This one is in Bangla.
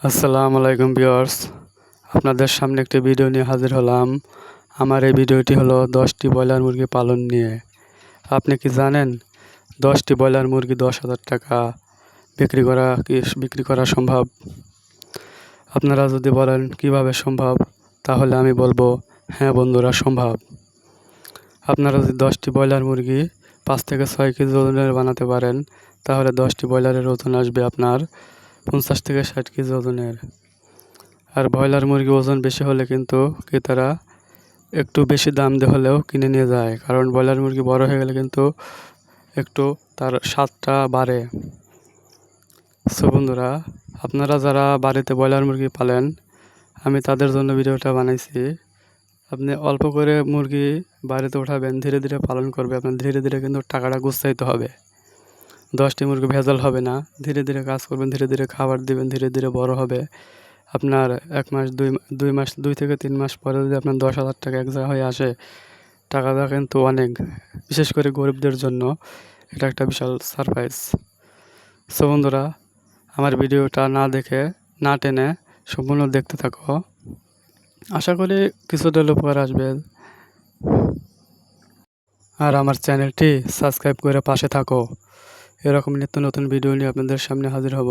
আসসালামু আলাইকুম ভিউয়ার্স, আপনাদের সামনে একটি ভিডিও নিয়ে হাজির হলাম। আমার এই ভিডিওটি হলো 10টি ব্রয়লার মুরগি পালন নিয়ে। আপনি কি জানেন 10টি ব্রয়লার মুরগি 10,000 টাকা বিক্রি করা সম্ভব? আপনারা যদি বলেন কিভাবে সম্ভব, তাহলে আমি বলবো হ্যাঁ বন্ধুরা, সম্ভব। আপনারা যদি 10টি ব্রয়লার মুরগি 5 থেকে 6 কেজি ওজনের বানাতে পারেন, তাহলে 10টি ব্রয়লারের ওজন আসবে আপনার 50 থেকে 60 কেজি ওজনের। আর ব্রয়লার মুরগি ওজন বেশি হলে কিন্তু ক্রেতারা একটু বেশি দাম দিয়ে হলেও কিনে নিয়ে যায়, কারণ ব্রয়লার মুরগি বড় হয়ে গেলে কিন্তু একটু তার স্বাদটা বাড়ে। সো বন্ধুরা, আপনারা যারা বাড়িতে ব্রয়লার মুরগি পালেন, আমি তাদের জন্য ভিডিওটা বানাইছি। আপনি অল্প করে মুরগি বাড়িতে উঠাবেন, ধীরে ধীরে পালন করবে, আপনার ধীরে ধীরে কিন্তু টাকাটা গুছাইতে হবে। 10টি মুরগি ভেজাল হবে না, ধীরে ধীরে কাজ করবেন, ধীরে ধীরে খাবার দিবেন, ধীরে ধীরে বড় হবে। আপনার 1 মাস 2 মাস 2 থেকে 3 মাস পরে যদি আপনার 10,000 টাকা এক জায়গায় হয়ে আসে, টাকাটা কিন্তু অনেক, বিশেষ করে গরিবদের জন্য এটা একটা বিশাল সারপ্রাইজ। সো বন্ধুরা, আমার ভিডিওটা না টেনে সম্পূর্ণ দেখতে থাকো। আশা করি কিছুটা হলেও উপকার আসবে। আর আমার চ্যানেলটি সাবস্ক্রাইব করে পাশে থাকো। এরকম নিত্য নতুন ভিডিও নিয়ে আপনাদের সামনে হাজির হব।